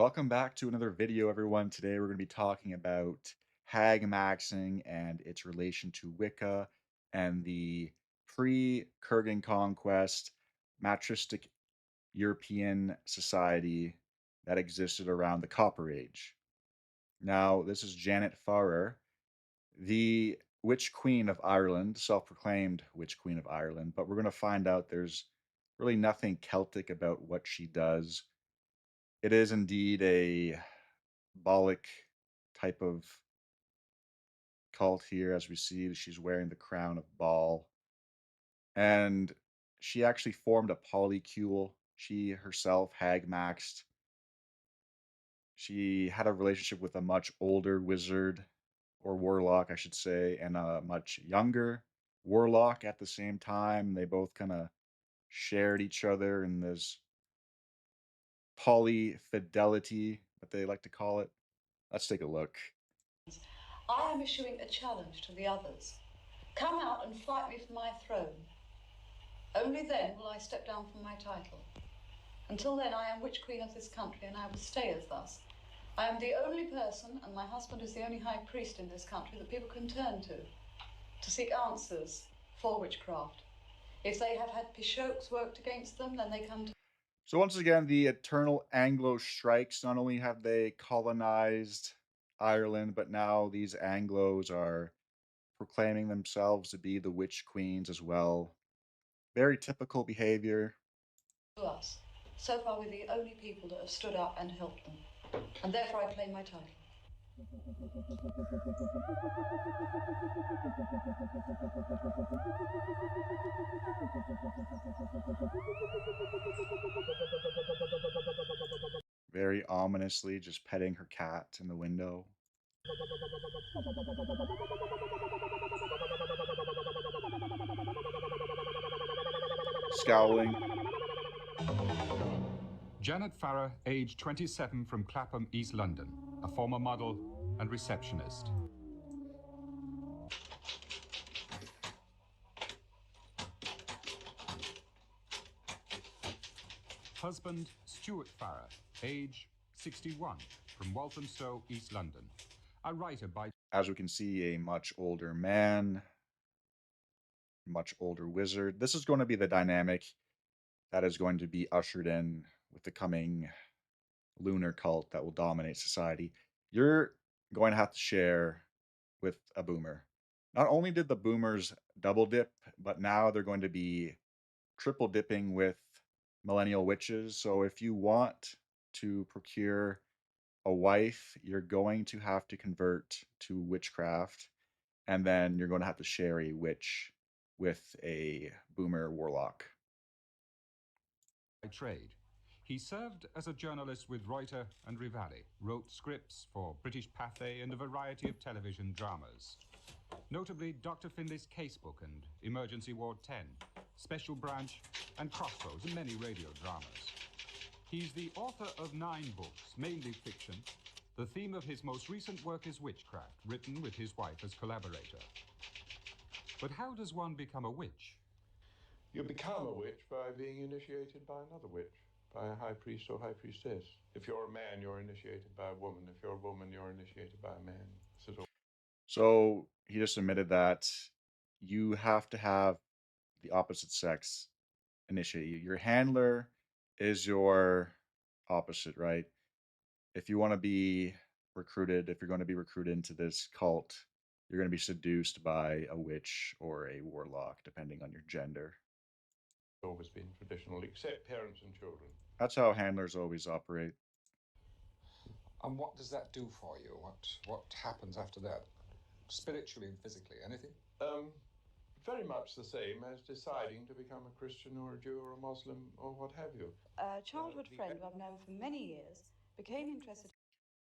Welcome back to another video, everyone. Today we're going to be talking about Hagmaxxing and its relation to Wicca and the pre-Kurgan conquest matristic European society that existed around the Copper Age. Now, this is Janet Farrer, the Witch Queen of Ireland, self-proclaimed Witch Queen of Ireland, but we're going to find out there's really nothing Celtic about what she does. It is indeed a Bolic type of cult here, as we see she's wearing the crown of Baal. And she actually formed a polycule. She herself hagmaxed. She had a relationship with a much older wizard, or warlock, I should say, and a much younger warlock at the same time. They both kind of shared each other in this polyfidelity, that they like to call it. Let's take a look. I am issuing a challenge to the others. Come out and fight me for my throne. Only then will I step down from my title. Until then, I am Witch Queen of this country, and I will stay as thus. I am the only person, and my husband is the only high priest in this country that people can turn to seek answers for witchcraft. If they have had Pishoks worked against them, then they come to... So once again, the eternal Anglo strikes. Not only have they colonized Ireland, but now these Anglos are proclaiming themselves to be the witch queens as well. Very typical behavior. to us. So far, we're the only people that have stood up and helped them. And therefore, I claim my title. Very ominously, just petting her cat in the window. Scowling. Janet Farrer, age 27, from Clapham, East London, a former model and receptionist. Husband, Stuart Farrer, age 61, from Walthamstow, East London, a writer by... As we can see, a much older man, much older wizard. This is going to be the dynamic that is going to be ushered in with the coming lunar cult that will dominate society. You're going to have to share with a boomer. Not only did the boomers double dip, but now they're going to be triple dipping with millennial witches. So if you want to procure a wife, you're going to have to convert to witchcraft, and then you're going to have to share a witch with a boomer warlock. by trade. He served as a journalist with Reuters and Rivali, wrote scripts for British Pathé and a variety of television dramas. Notably, Dr. Finlay's Casebook and Emergency Ward 10, Special Branch and Crossroads, and many radio dramas. He's the author of 9 books, mainly fiction. The theme of his most recent work is witchcraft, written with his wife as collaborator. But how does one become a witch? You become a witch by being initiated by another witch, by a high priest or high priestess. If you're a man, you're initiated by a woman. If you're a woman, you're initiated by a man. So he just admitted that you have to have the opposite sex initiate you. Your handler is your opposite, right? If you want to be recruited, if you're going to be recruited into this cult, you're going to be seduced by a witch or a warlock, depending on your gender. It's always been traditional, except parents and children. That's how handlers always operate. And what does that do for you? What happens after that? Spiritually and physically, anything? Very much the same as deciding to become a Christian or a Jew or a Muslim or what have you. A childhood friend who I've known for many years became interested.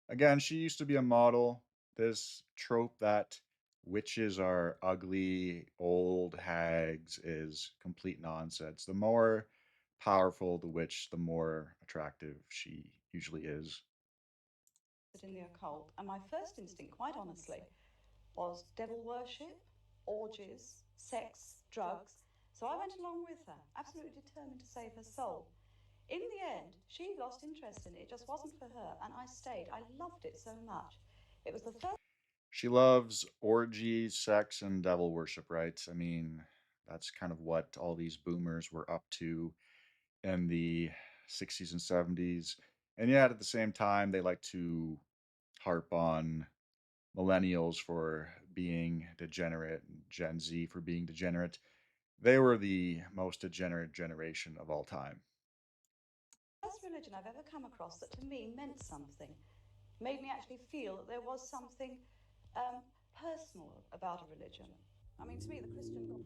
Again, she used to be a model. This trope that witches are ugly, old hags is complete nonsense. The more powerful the witch, the more attractive she usually is. In the occult, and my first instinct, quite honestly, was devil worship, orgies, sex, drugs. So I went along with her, absolutely determined to save her soul. In the end, she lost interest in it. It just wasn't for her, and I stayed. I loved it so much. It was the first. She loves orgies, sex, and devil worship, right? I mean, that's kind of what all these boomers were up to in the 60s and 70s. And yet, at the same time, they like to harp on millennials for being degenerate, Gen Z for being degenerate. They were the most degenerate generation of all time. First religion I've ever come across that to me meant something, made me actually feel that there was something um, personal about a religion. I mean, to me, the Christian God.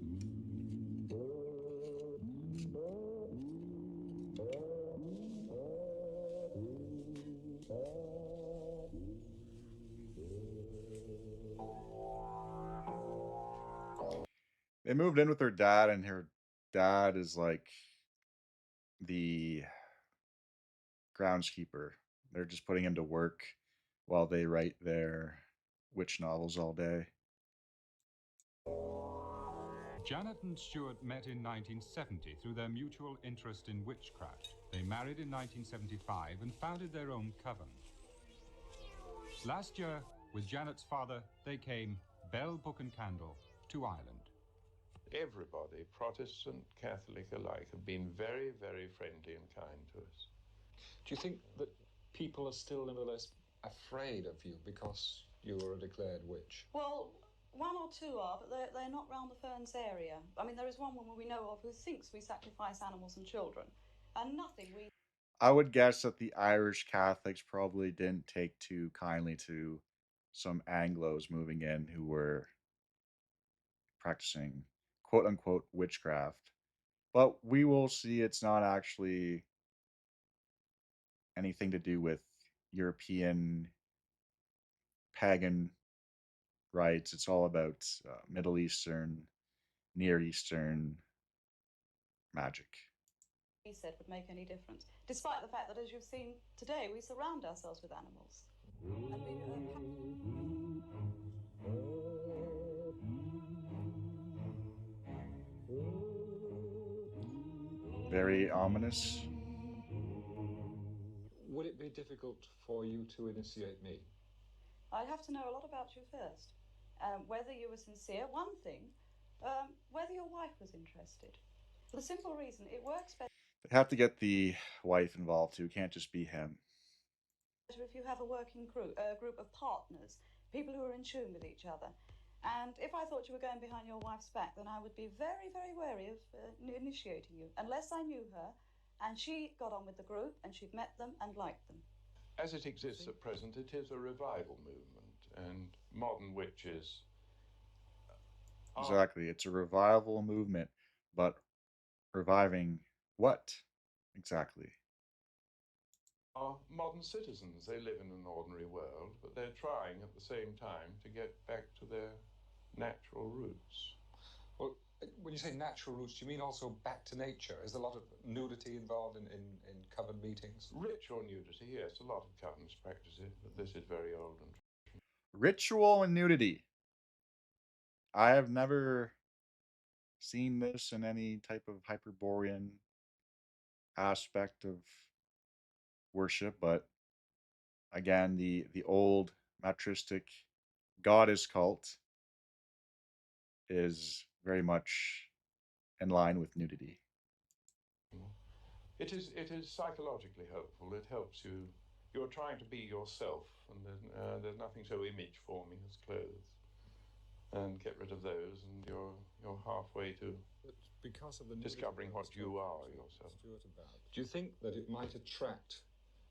They moved in with her dad, and her dad is like the groundskeeper. They're just putting him to work while they write their witch novels all day. Janet and Stuart met in 1970 through their mutual interest in witchcraft. They married in 1975 and founded their own coven. Last year, with Janet's father, they came, bell, book and candle, to Ireland. Everybody, Protestant, Catholic alike, have been very, very friendly and kind to us. Do you think that people are still nevertheless afraid of you because you are a declared witch? Well, one or two are, but they're not round the Ferns area. I mean, there is one woman we know of who thinks we sacrifice animals and children, and nothing we. I would guess that the Irish Catholics probably didn't take too kindly to some Anglos moving in who were practicing quote unquote witchcraft. But we will see it's not actually anything to do with European pagan rites. It's all about Middle Eastern, Near Eastern magic. He said would make any difference, despite the fact that, as you've seen today, we surround ourselves with animals. And Very ominous. Would it be difficult for you to initiate me? I'd have to know a lot about you first. Whether you were sincere, one thing, whether your wife was interested. For the simple reason, it works better They have to get the wife involved too. It can't just be him. if you have a working group of partners, people who are in tune with each other. And if I thought you were going behind your wife's back, then I would be very, very wary of initiating you, unless I knew her and she got on with the group and she'd met them and liked them. As it exists at present, it is a revival movement, and modern witches Exactly. It's a revival movement, but reviving what exactly? are modern citizens. They live in an ordinary world, but they're trying at the same time to get back to their natural roots. Well, when you say natural roots, do you mean also back to nature? Is there a lot of nudity involved in coven meetings? Ritual nudity, yes, a lot of covens practice it, but this is very old and Ritual and nudity. I have never seen this in any type of Hyperborean aspect of worship, but again, the old matristic goddess cult is very much in line with nudity. It is psychologically helpful. It helps you. You're trying to be yourself, and there's nothing so image forming as clothes. And get rid of those, and you're halfway to But because of the discovering what you are yourself. Do you think that it might attract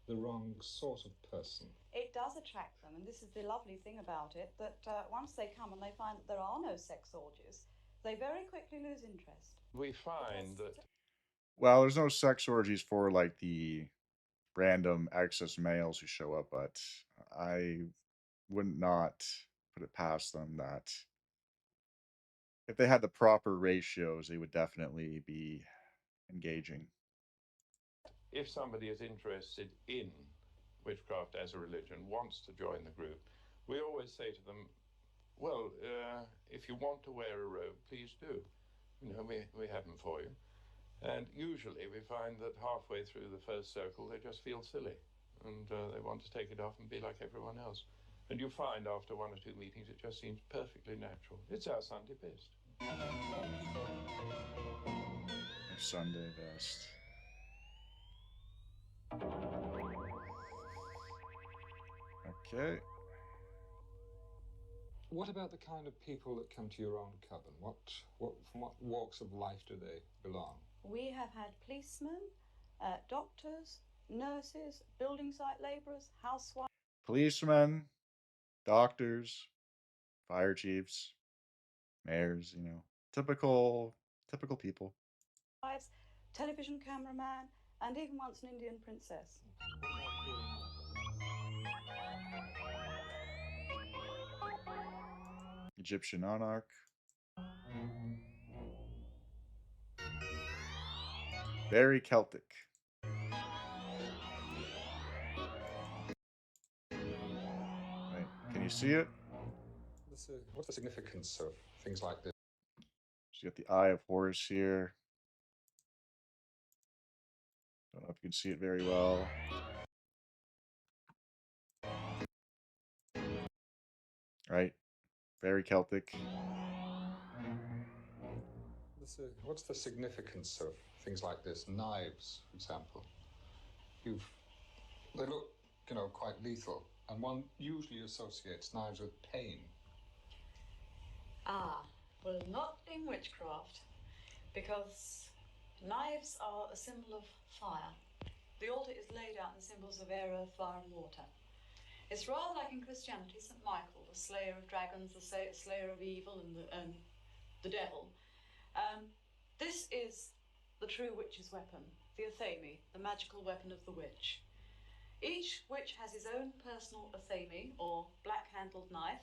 the wrong sort of person? It does attract them, and this is the lovely thing about it, that once they come and they find that there are no sex orgies, they very quickly lose interest. We find that Well, there's no sex orgies for like the random excess males who show up, but I would not put it past them that if they had the proper ratios, they would definitely be engaging. if somebody is interested in witchcraft as a religion, wants to join the group, we always say to them, well, if you want to wear a robe, please do. You know, we have them for you. And usually we find that halfway through the first circle they just feel silly and they want to take it off and be like everyone else. And you find after one or two meetings it just seems perfectly natural. It's our Sunday best. Our Sunday best. Okay. What about the kind of people that come to your own coven? From what walks of life do they belong? We have had policemen, doctors, nurses, building site labourers, housewives. Policemen, doctors, fire chiefs, mayors, typical people. Television cameraman, and even once an Indian princess. Egyptian monarch. Very Celtic. Right. Can you see it? What's the significance of things like this? So you got the Eye of Horus here. Don't know if you can see it very well. Right. Very Celtic. What's the significance of things like this? Knives, for example. They look, quite lethal, and one usually associates knives with pain. Well, not in witchcraft, because knives are a symbol of fire. The altar is laid out in symbols of air, earth, fire, and water. It's rather like in Christianity, St. Michael, the slayer of dragons, the slayer of evil, and the devil. This is the true witch's weapon, the athame, the magical weapon of the witch. Each witch has his own personal athame, or black-handled knife,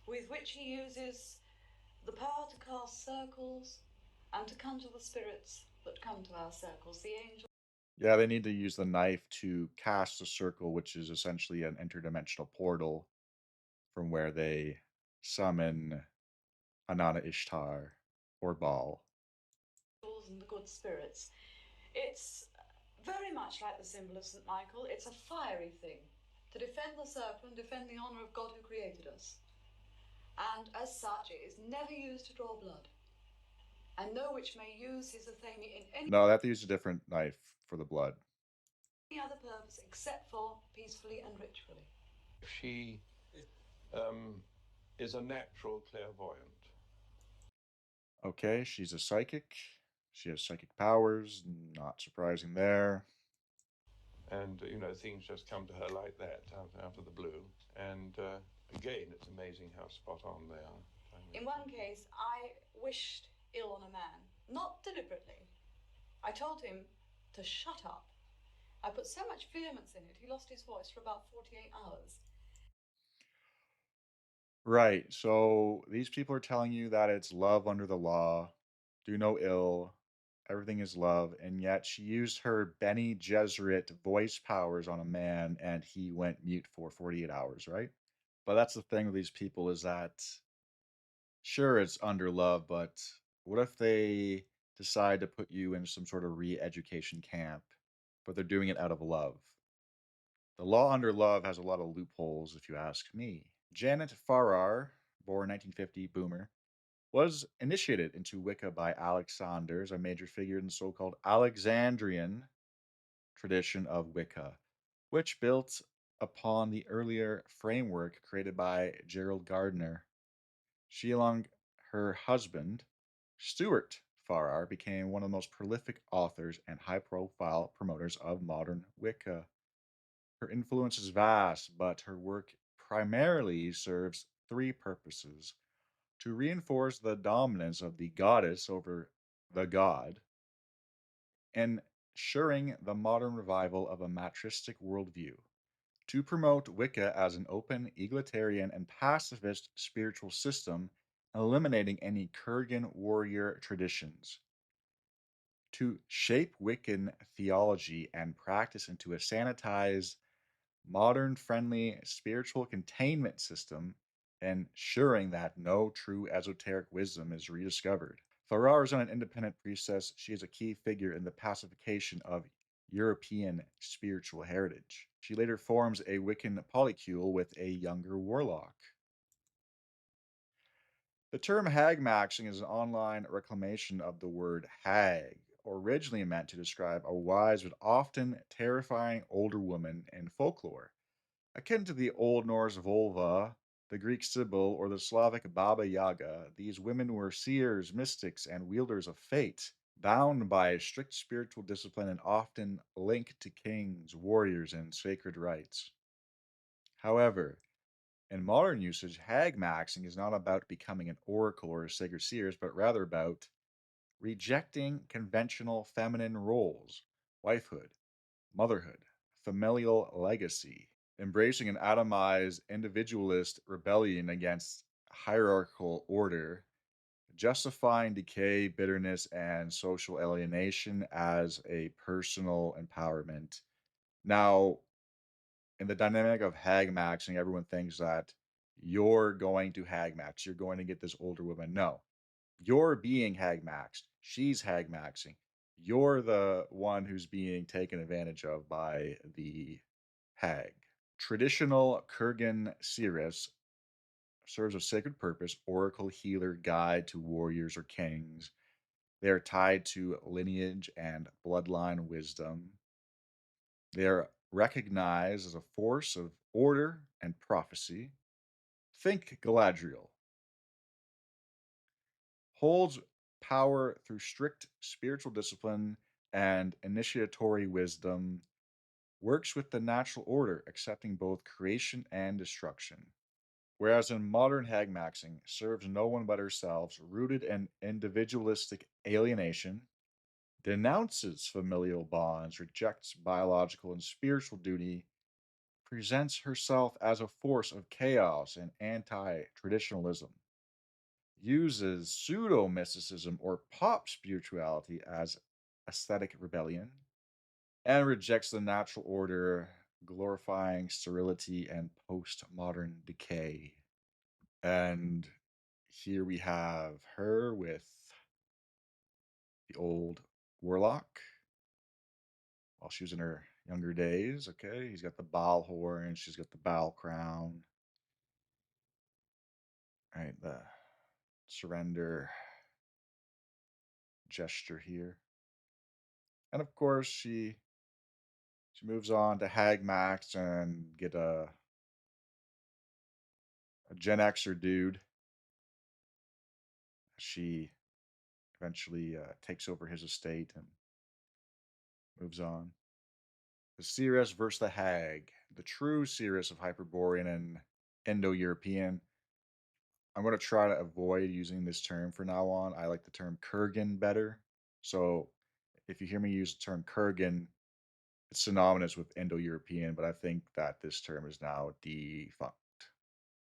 with which he uses the power to cast circles and to conjure the spirits that come to our circles, the angels. Yeah, they need to use the knife to cast a circle, which is essentially an interdimensional portal from where they summon Anana Ishtar or Baal. And the good spirits. It's very much like the symbol of St. Michael. It's a fiery thing to defend the circle and defend the honour of God who created us. And as such, it is never used to draw blood. And no witch may use his athame in any... No, they have to use a different knife for the blood. Any other purpose except for peacefully and ritually. She is a natural clairvoyant. Okay, she's a psychic. She has psychic powers. Not surprising there. And, things just come to her like that, out of the blue. And again, it's amazing how spot on they are. In one case, I wished ill on a man, not deliberately. I told him to shut up. I put so much vehemence in it, he lost his voice for about 48 hours. Right, so these people are telling you that it's love under the law, do no ill, everything is love, and yet she used her Bene Gesserit voice powers on a man and he went mute for 48 hours, right? But that's the thing with these people is that, sure, it's under love, but what if they decide to put you in some sort of re-education camp, but they're doing it out of love? The law under love has a lot of loopholes, if you ask me. Janet Farrar, born 1950, boomer, was initiated into Wicca by Alexanders, a major figure in the so-called Alexandrian tradition of Wicca, which built upon the earlier framework created by Gerald Gardner. She, along her husband, Stuart Farrar, became one of the most prolific authors and high-profile promoters of modern Wicca. Her influence is vast, but her work primarily serves three purposes: to reinforce the dominance of the goddess over the god, ensuring the modern revival of a matristic worldview, to promote Wicca as an open, egalitarian, and pacifist spiritual system, eliminating any Kurgan warrior traditions, to shape Wiccan theology and practice into a sanitized, modern friendly spiritual containment system, ensuring that no true esoteric wisdom is rediscovered. Farrar is an independent priestess. She is a key figure in the pacification of European spiritual heritage. She later forms a Wiccan polycule with a younger warlock. The term hagmaxing is an online reclamation of the word hag, originally meant to describe a wise but often terrifying older woman in folklore. Akin to the Old Norse Volva, the Greek Sibyl, or the Slavic Baba Yaga, these women were seers, mystics, and wielders of fate, bound by a strict spiritual discipline and often linked to kings, warriors, and sacred rites. However, in modern usage, hag maxing is not about becoming an oracle or a sacred seers, but rather about rejecting conventional feminine roles, wifehood, motherhood, familial legacy, embracing an atomized individualist rebellion against hierarchical order, justifying decay, bitterness, and social alienation as a personal empowerment. Now, in the dynamic of hag maxing, everyone thinks that you're going to hag max, you're going to get this older woman. No, you're being hag maxed. She's hag maxing. You're the one who's being taken advantage of by the hag. Traditional Kurgan seeress serves a sacred purpose, oracle, healer, guide to warriors or kings. They are tied to lineage and bloodline wisdom. They are recognized as a force of order and prophecy. Think Galadriel. Holds power through strict spiritual discipline and initiatory wisdom. Works with the natural order, accepting both creation and destruction. Whereas in modern hagmaxing, serves no one but herself, rooted in individualistic alienation, denounces familial bonds, rejects biological and spiritual duty, presents herself as a force of chaos and anti traditionalism, uses pseudo mysticism or pop spirituality as aesthetic rebellion, and rejects the natural order, glorifying sterility and postmodern decay. And here we have her with the old warlock while she was in her younger days. Okay, he's got the Baal horn, she's got the Baal crown. Right, the surrender gesture here. And of course, she moves on to Hagmax and get a Gen Xer dude. She eventually takes over his estate and moves on. The Cirrus versus the Hag. The true Cirrus of Hyperborean and Indo-European. I'm going to try to avoid using this term for now on. I like the term Kurgan better. So if you hear me use the term Kurgan, it's synonymous with Indo-European, but I think that this term is now defunct.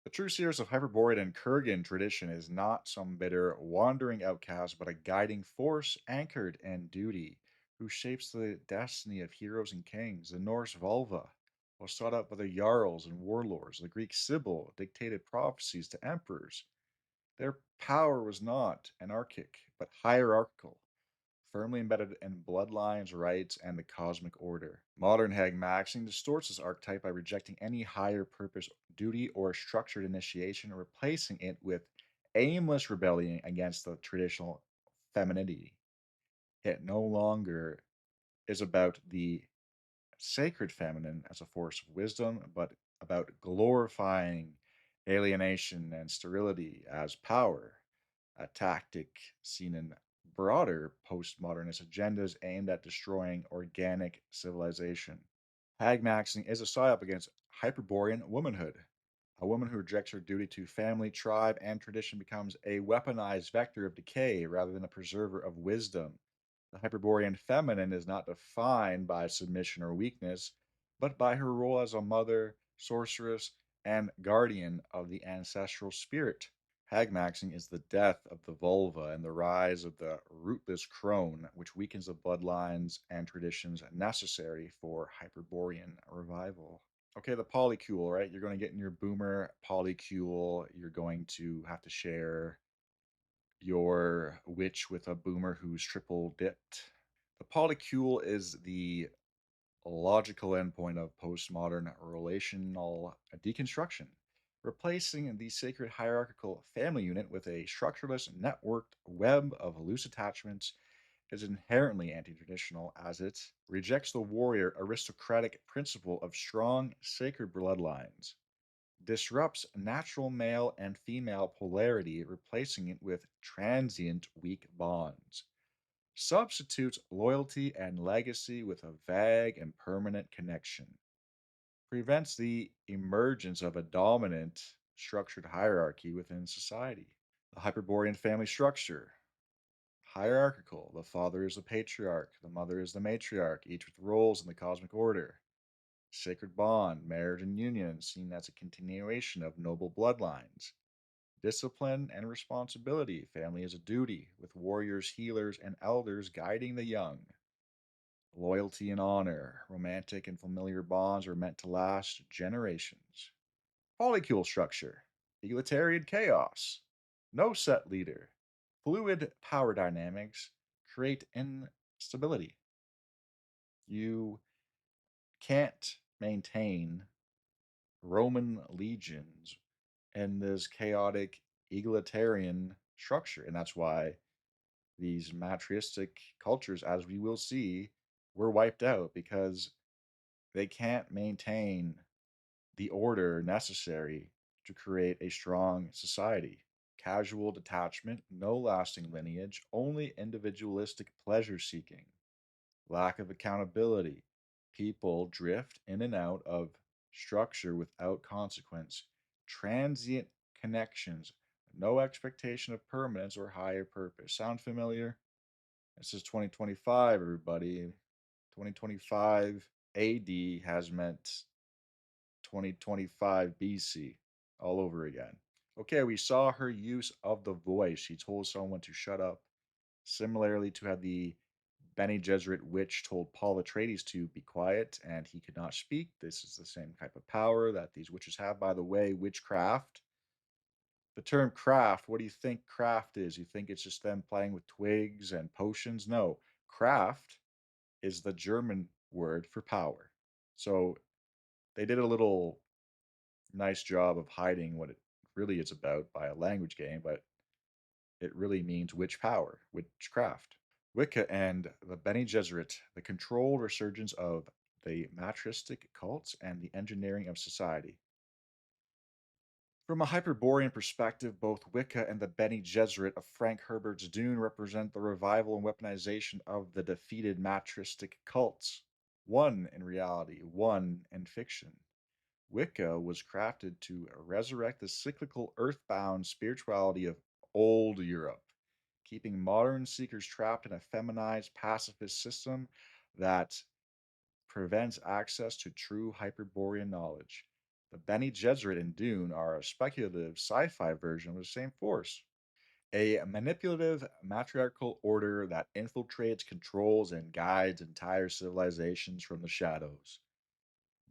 The true seers of Hyperborean and Kurgan tradition is not some bitter, wandering outcast, but a guiding force anchored in duty, who shapes the destiny of heroes and kings. The Norse Volva was sought out by the Jarls and warlords. The Greek Sibyl dictated prophecies to emperors. Their power was not anarchic, but hierarchical, firmly embedded in bloodlines, rights, and the cosmic order. Modern Hagmaxing distorts this archetype by rejecting any higher purpose, duty, or structured initiation, and replacing it with aimless rebellion against the traditional femininity. It no longer is about the sacred feminine as a force of wisdom, but about glorifying alienation and sterility as power, a tactic seen in broader postmodernist agendas aimed at destroying organic civilization. Hagmaxing is a psyop against Hyperborean womanhood. A woman who rejects her duty to family, tribe, and tradition becomes a weaponized vector of decay rather than a preserver of wisdom. The Hyperborean feminine is not defined by submission or weakness, but by her role as a mother, sorceress, and guardian of the ancestral spirit. Hagmaxing is the death of the vulva and the rise of the rootless crone, which weakens the bloodlines and traditions necessary for Hyperborean revival. Okay, the polycule, right? You're going to get in your boomer polycule. You're going to have to share your witch with a boomer who's triple dipped. The polycule is the logical endpoint of postmodern relational deconstruction, replacing the sacred hierarchical family unit with a structureless, networked web of loose attachments is inherently anti traditional as it rejects the warrior aristocratic principle of strong, sacred bloodlines, disrupts natural male and female polarity, replacing it with transient, weak bonds, substitutes loyalty and legacy with a vague and permanent connection, prevents the emergence of a dominant structured hierarchy within society. The Hyperborean family structure, hierarchical. The father is the patriarch, the mother is the matriarch, each with roles in the cosmic order. Sacred bond, marriage and union, seen as a continuation of noble bloodlines. Discipline and responsibility, family is a duty, with warriors, healers, and elders guiding the young. Loyalty and honor, romantic and familiar bonds are meant to last generations. Polycule structure, egalitarian chaos, no set leader, fluid power dynamics create instability. You can't maintain Roman legions in this chaotic egalitarian structure. And that's why these matristic cultures, as we will see, were wiped out because they can't maintain the order necessary to create a strong society. Casual detachment, no lasting lineage, only individualistic pleasure seeking, lack of accountability. People drift in and out of structure without consequence, transient connections, no expectation of permanence or higher purpose. Sound familiar? This is 2025, everybody. 2025 AD has meant 2025 BC all over again. Okay, we saw her use of the voice. She told someone to shut up. Similarly, to have the Bene Gesserit witch told Paul Atreides to be quiet and he could not speak. This is the same type of power that these witches have. By the way, witchcraft. The term craft, what do you think craft is? You think it's just them playing with twigs and potions? No. Craft is the German word for power. So they did a little nice job of hiding what it really is about by a language game, but it really means witch power, witchcraft. Wicca and the Bene Gesserit, the controlled resurgence of the matristic cults and the engineering of society. From a Hyperborean perspective, both Wicca and the Bene Gesserit of Frank Herbert's Dune represent the revival and weaponization of the defeated matristic cults, one in reality, one in fiction. Wicca was crafted to resurrect the cyclical, earthbound spirituality of old Europe, keeping modern seekers trapped in a feminized pacifist system that prevents access to true Hyperborean knowledge. The Bene Gesserit and Dune are a speculative sci fi version of the same force. A manipulative matriarchal order that infiltrates, controls, and guides entire civilizations from the shadows.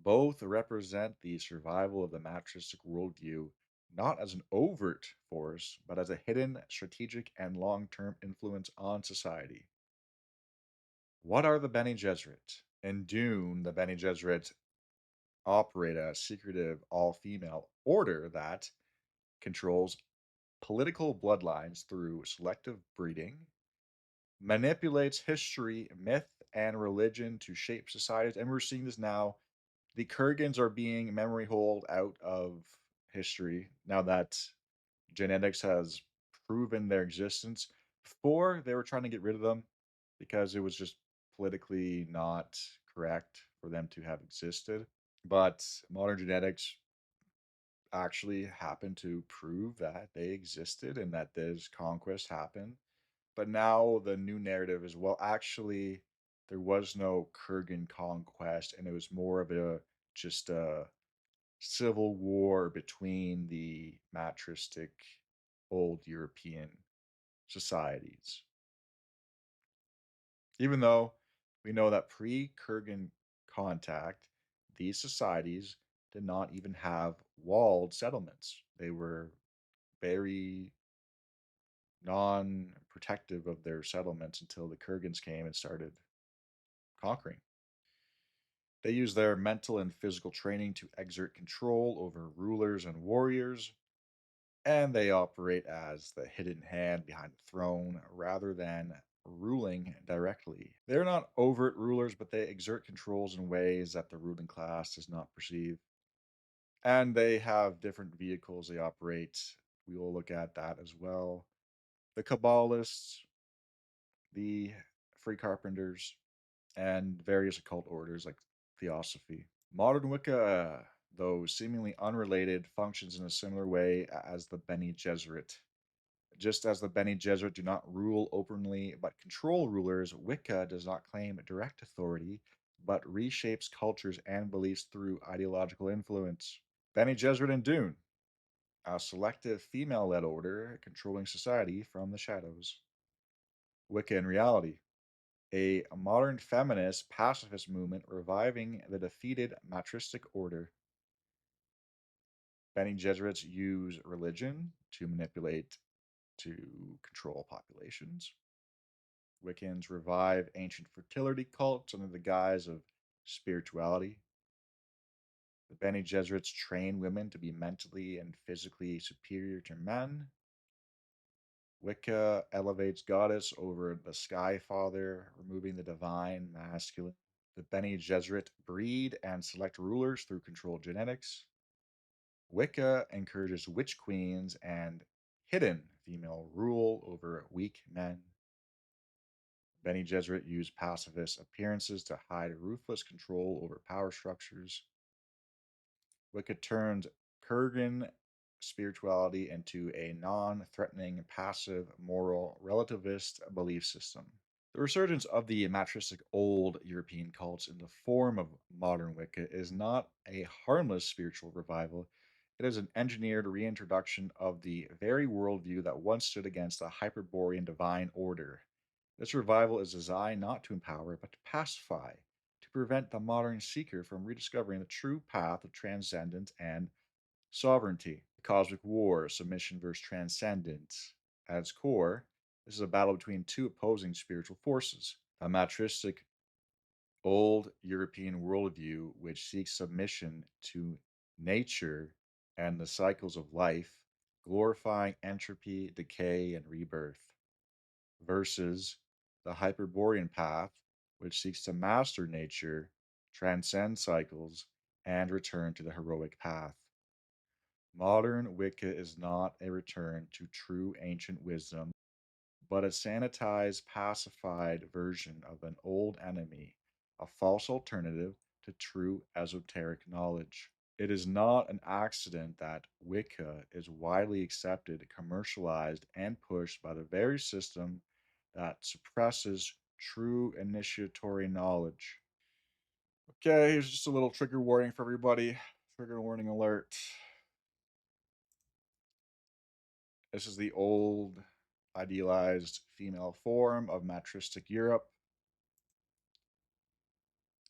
Both represent the survival of the matristic worldview, not as an overt force, but as a hidden, strategic, and long term influence on society. What are the Bene Gesserit? In Dune, the Bene Gesserit operate a secretive, all female order that controls political bloodlines through selective breeding, manipulates history, myth, and religion to shape societies. And we're seeing this now. The Kurgans are being memory holed out of history now that genetics has proven their existence. Before, they were trying to get rid of them because it was just politically not correct for them to have existed. But modern genetics actually happened to prove that they existed and that this conquest happened. But now the new narrative is, well, actually, there was no Kurgan conquest, and it was more of a just a civil war between the matristic old European societies. Even though we know that pre Kurgan contact, these societies did not even have walled settlements. They were very non-protective of their settlements until the Kurgans came and started conquering. They use their mental and physical training to exert control over rulers and warriors, and they operate as the hidden hand behind the throne rather than ruling directly. They're not overt rulers, but they exert controls in ways that the ruling class does not perceive. And they have different vehicles they operate. We will look at that as well. The Kabbalists, the Free Carpenters, and various occult orders like Theosophy. Modern Wicca, though seemingly unrelated, functions in a similar way as the Bene Gesserit. Just as the Bene Gesserit do not rule openly but control rulers, Wicca does not claim direct authority but reshapes cultures and beliefs through ideological influence. Bene Gesserit and Dune, a selective female led order controlling society from the shadows. Wicca in reality, a modern feminist pacifist movement reviving the defeated matristic order. Bene Gesserits use religion to manipulate to control populations. Wiccans revive ancient fertility cults under the guise of spirituality. The Bene Gesserits train women to be mentally and physically superior to men. Wicca elevates goddess over the Sky Father, removing the divine masculine. The Bene Gesserit breed and select rulers through controlled genetics. Wicca encourages witch queens and hidden female rule over weak men. Bene Gesserit use pacifist appearances to hide ruthless control over power structures. Wicca turns Kurgan spirituality into a non threatening, passive, moral, relativist belief system. The resurgence of the matristic old European cults in the form of modern Wicca is not a harmless spiritual revival. It is an engineered reintroduction of the very worldview that once stood against the Hyperborean divine order. This revival is designed not to empower, but to pacify, to prevent the modern seeker from rediscovering the true path of transcendence and sovereignty. The cosmic war, submission versus transcendence. At its core, this is a battle between two opposing spiritual forces. A matristic old European worldview which seeks submission to nature and the cycles of life, glorifying entropy, decay, and rebirth, versus the Hyperborean path, which seeks to master nature, transcend cycles, and return to the heroic path. Modern Wicca is not a return to true ancient wisdom, but a sanitized, pacified version of an old enemy, a false alternative to true esoteric knowledge. It is not an accident that Wicca is widely accepted, commercialized, and pushed by the very system that suppresses true initiatory knowledge. Okay, here's just a little trigger warning for everybody. Trigger warning alert. This is the old idealized female form of matristic Europe,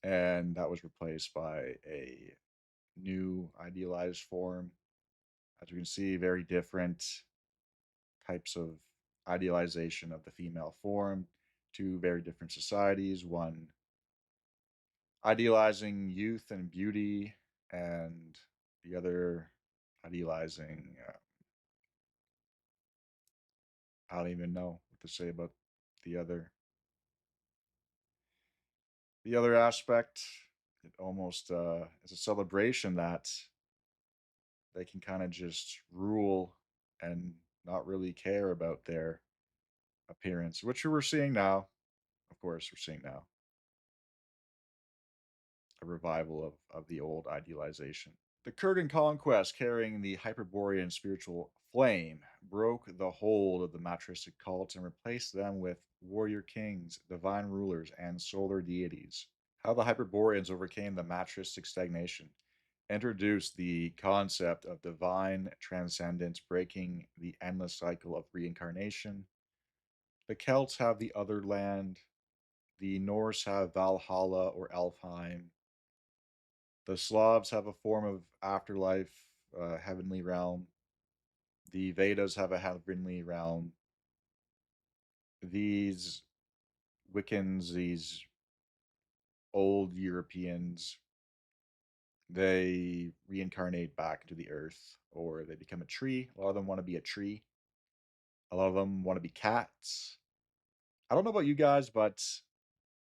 and that was replaced by a new idealized form. As you can see, very different types of idealization of the female form, two very different societies, one idealizing youth and beauty, and the other idealizing, I don't even know what to say about the other. The other aspect, it almost is a celebration that they can kind of just rule and not really care about their appearance, which we're seeing now. Of course, we're seeing now a revival of the old idealization. The Kurgan conquest, carrying the Hyperborean spiritual flame, broke the hold of the matristic cults and replaced them with warrior kings, divine rulers, and solar deities. How the Hyperboreans overcame the matristic stagnation, introduced the concept of divine transcendence, breaking the endless cycle of reincarnation. The Celts have the other land, the Norse have Valhalla or Elfheim, the Slavs have a form of afterlife, heavenly realm. The Vedas have a heavenly realm. these Wiccans, these old Europeans, they reincarnate back into the earth or they become a tree. A lot of them want to be a tree. A lot of them want to be cats. I don't know about you guys, but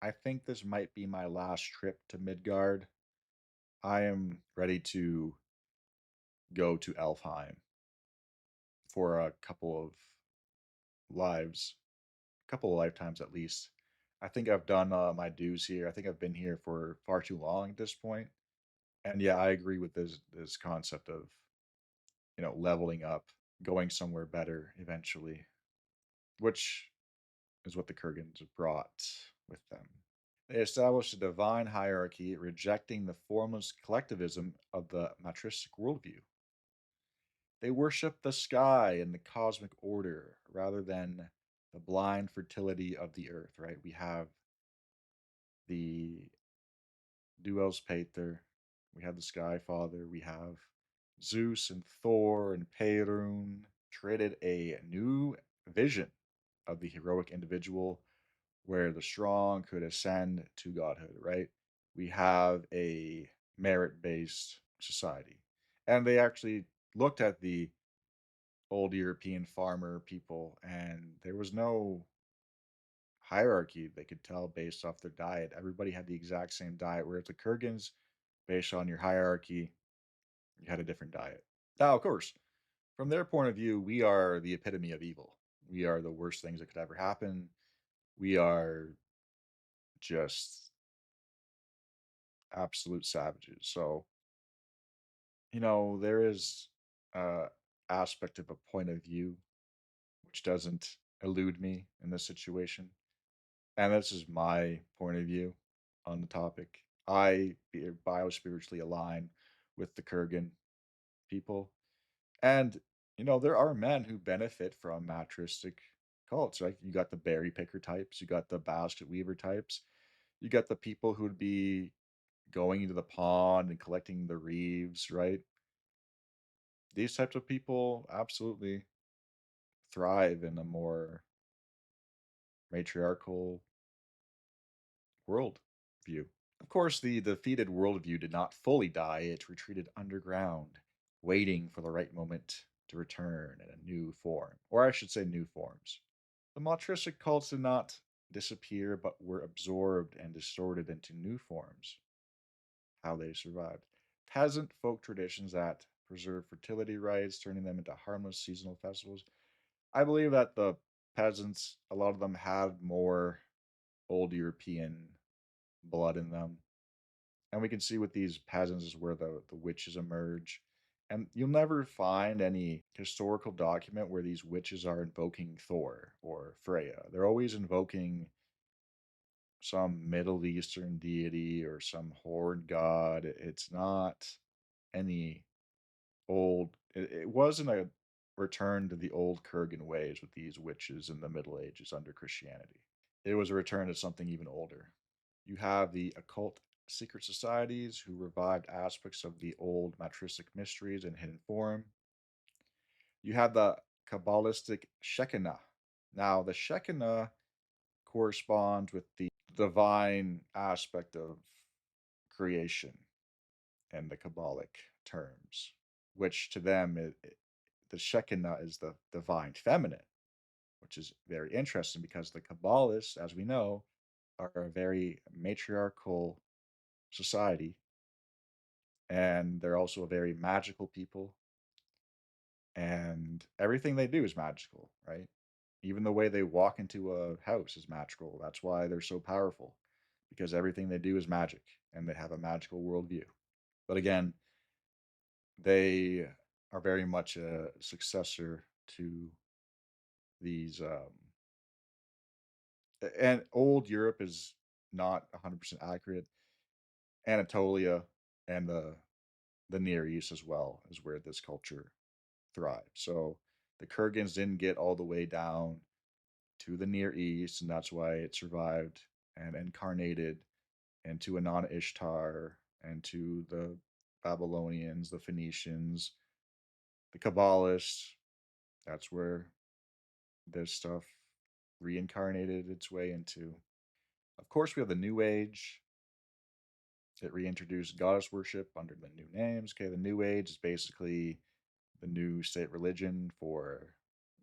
I think this might be my last trip to Midgard. I am ready to go to Elfheim for a couple of lives, a couple of lifetimes at least. I think I've done my dues here. I think I've been here for far too long at this point. And yeah, I agree with this concept of, leveling up, going somewhere better eventually, which is what the Kurgans have brought with them. They established a divine hierarchy, rejecting the formless collectivism of the matristic worldview. They worship the sky and the cosmic order rather than the blind fertility of the earth, right? We have the Duels Pater, we have the Sky Father, we have Zeus and Thor and Perun created a new vision of the heroic individual where the strong could ascend to godhood, right? We have a merit based society. And they actually looked at the old European farmer people, and there was no hierarchy they could tell based off their diet. Everybody had the exact same diet, whereas the Kurgans, based on your hierarchy, you had a different diet. Now, of course, from their point of view, we are the epitome of evil. We are the worst things that could ever happen. We are just absolute savages. So, there is a aspect of a point of view which doesn't elude me in this situation. And this is my point of view on the topic. I biospiritually align with the Kurgan people. And, there are men who benefit from matristic cults. Like you got the berry picker types, you got the basket weaver types, you got the people who'd be going into the pond and collecting the reeves, right? These types of people absolutely thrive in a more matriarchal world view. Of course, the defeated worldview did not fully die, it retreated underground, waiting for the right moment to return in a new form, or I should say, new forms. The matristic cults did not disappear, but were absorbed and distorted into new forms. How they survived. Peasant folk traditions that preserve fertility rites, turning them into harmless seasonal festivals. I believe that the peasants, a lot of them had more old European blood in them. And we can see with these peasants is where the witches emerge. And you'll never find any historical document where these witches are invoking Thor or Freya. They're always invoking some Middle Eastern deity or some horde god. It's not any it wasn't a return to the old Kurgan ways with these witches in the Middle Ages under Christianity. It was a return to something even older. You have the occult secret societies who revived aspects of the old matristic mysteries in hidden form. You have the Kabbalistic Shekinah. Now, the Shekinah corresponds with the divine aspect of creation in the Kabbalic terms, which to them, the Shekinah is the divine feminine, which is very interesting because the Kabbalists, as we know, are a very matriarchal society, and they're also a very magical people, and everything they do is magical, right? Even the way they walk into a house is magical. That's why they're so powerful, because everything they do is magic, and they have a magical worldview. But again, they are very much a successor to these and old Europe is not 100% accurate. Anatolia and the Near East as well is where this culture thrives. So the Kurgans didn't get all the way down to the Near East, and that's why it survived and incarnated into Anan Ishtar and to the Babylonians, the Phoenicians, the Kabbalists. That's where this stuff reincarnated its way into. Of course, we have the New Age. It reintroduced goddess worship under the new names. Okay, the New Age is basically the new state religion for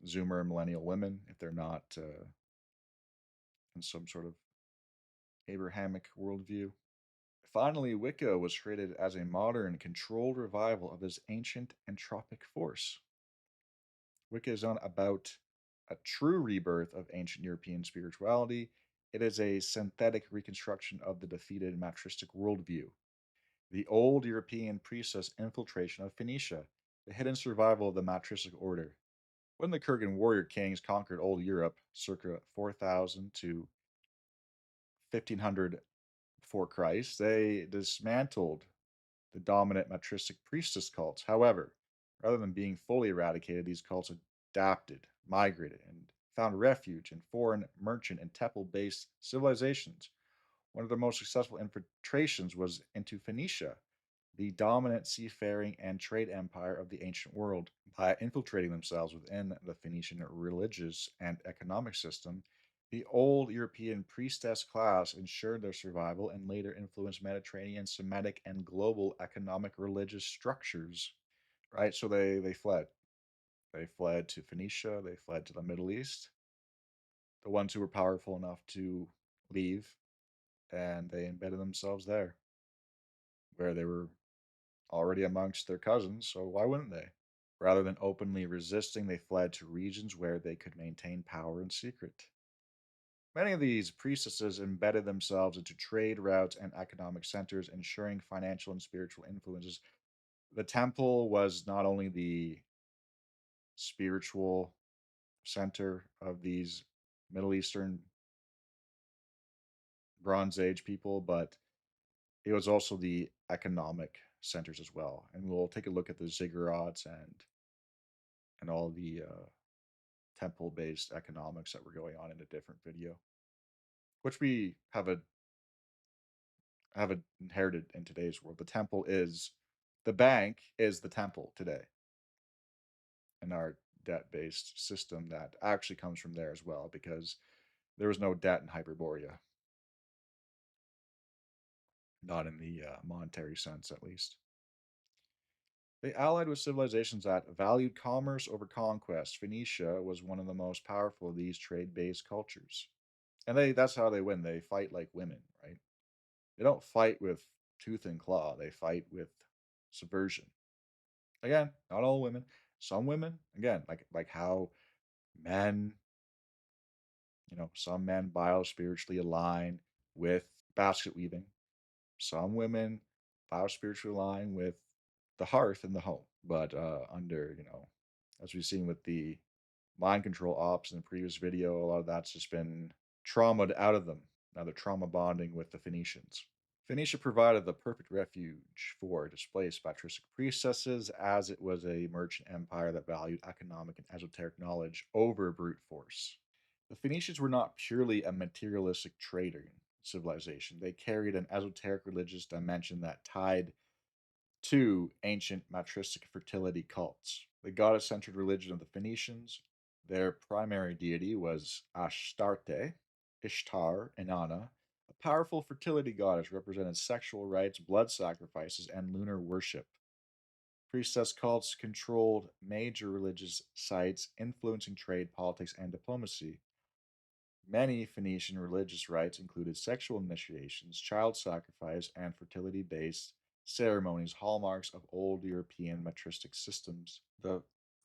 Zoomer and millennial women if they're not in some sort of Abrahamic worldview. Finally, Wicca was created as a modern, controlled revival of this ancient entropic force. Wicca is not about a true rebirth of ancient European spirituality. It is a synthetic reconstruction of the defeated matristic worldview. The old European priestess infiltration of Phoenicia, the hidden survival of the matristic order. When the Kurgan warrior kings conquered old Europe, circa 4000 to 1500 before Christ, they dismantled the dominant matristic priestess cults. However, rather than being fully eradicated, these cults adapted, migrated, and found refuge in foreign merchant and temple based civilizations. One of the most successful infiltrations was into Phoenicia, the dominant seafaring and trade empire of the ancient world. By infiltrating themselves within the Phoenician religious and economic system, the old European priestess class ensured their survival and later influenced Mediterranean, Semitic, and global economic religious structures. Right? So they fled. They fled to Phoenicia, they fled to the Middle East. The ones who were powerful enough to leave, and they embedded themselves there, where they were already amongst their cousins, so why wouldn't they? Rather than openly resisting, they fled to regions where they could maintain power in secret. Many of these priestesses embedded themselves into trade routes and economic centers, ensuring financial and spiritual influences. The temple was not only the spiritual center of these Middle Eastern Bronze Age people, but it was also the economic centers as well. And we'll take a look at the ziggurats and all the temple based economics that were going on in a different video, which we have inherited in today's world. The bank is the temple today in our debt based system that actually comes from there as well, because there was no debt in Hyperborea, not in the monetary sense at least. They allied with civilizations that valued commerce over conquest. Phoenicia was one of the most powerful of these trade based cultures. And that's how they win. They fight like women, right? They don't fight with tooth and claw. They fight with subversion. Again, not all women. Some women, again, like how men, some men biospiritually align with basket weaving. Some women biospiritually align with the hearth and the home. But under, as we've seen with the mind control ops in the previous video, a lot of that's just been traumaed out of them. Now they're trauma bonding with the Phoenicians. Phoenicia provided the perfect refuge for displaced patristic priestesses, as it was a merchant empire that valued economic and esoteric knowledge over brute force. The Phoenicians were not purely a materialistic trading civilization. They carried an esoteric religious dimension that tied to ancient matristic fertility cults. The goddess centered religion of the Phoenicians, their primary deity was Astarte, Ishtar, Inanna, a powerful fertility goddess represented sexual rites, blood sacrifices, and lunar worship. Priestess cults controlled major religious sites, influencing trade, politics, and diplomacy. Many Phoenician religious rites included sexual initiations, child sacrifice, and fertility based ceremonies, hallmarks of old European matristic systems. The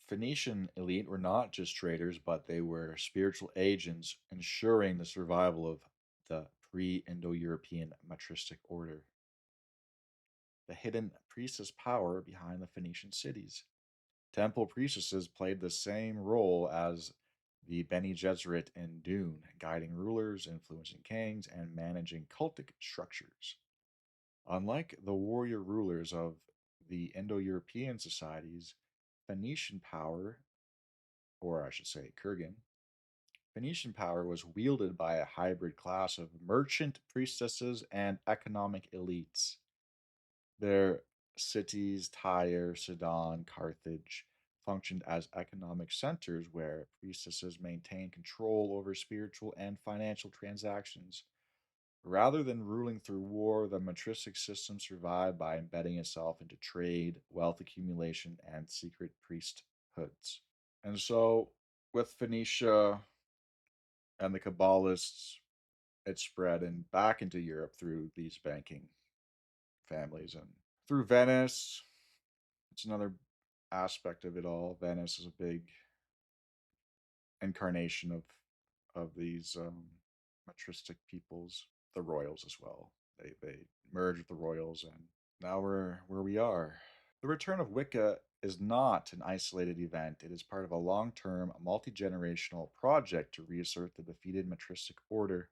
Phoenician elite were not just traders, but they were spiritual agents ensuring the survival of the pre Indo European matristic order. The hidden priestess power behind the Phoenician cities. Temple priestesses played the same role as the Bene Gesserit in Dune, guiding rulers, influencing kings, and managing cultic structures. Unlike the warrior rulers of the Indo European societies, Phoenician power, or I should say Kurgan, Phoenician power was wielded by a hybrid class of merchant priestesses and economic elites. Their cities, Tyre, Sidon, Carthage, functioned as economic centers where priestesses maintained control over spiritual and financial transactions. Rather than ruling through war, the matristic system survived by embedding itself into trade, wealth accumulation, and secret priesthoods. And so, with Phoenicia and the Kabbalists, it spread and back into Europe through these banking families and through Venice. It's another aspect of it all. Venice is a big incarnation of these matristic peoples, the royals as well. They merged with the royals, and now we're where we are. The return of Wicca is not an isolated event. It is part of a long-term, multi-generational project to reassert the defeated matristic order.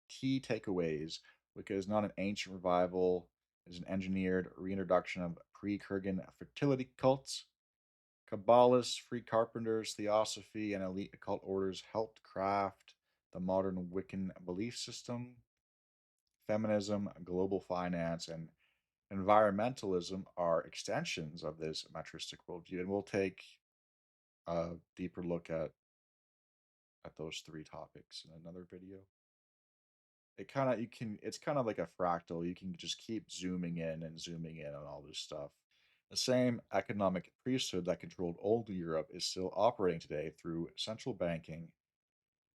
Key takeaways: Wicca is not an ancient revival. It is an engineered reintroduction of pre-Kurgan fertility cults. Kabbalists, free carpenters, theosophy, and elite occult orders helped craft the modern Wiccan belief system. Feminism, global finance, and environmentalism are extensions of this matristic worldview, and we'll take a deeper look at those three topics in another video. It's kind of like a fractal. You can just keep zooming in and zooming in on all this stuff. The same economic priesthood that controlled old Europe is still operating today through central banking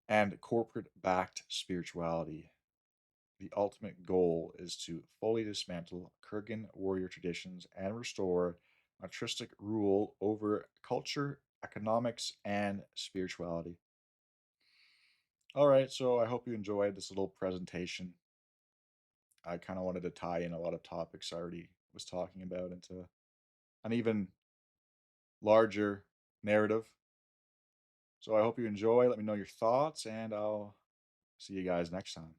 and corporate backed spirituality. The ultimate goal is to fully dismantle Kurgan warrior traditions and restore matristic rule over culture, economics, and spirituality. All right, so I hope you enjoyed this little presentation. I kind of wanted to tie in a lot of topics I already was talking about into an even larger narrative. So I hope you enjoy. Let me know your thoughts, and I'll see you guys next time.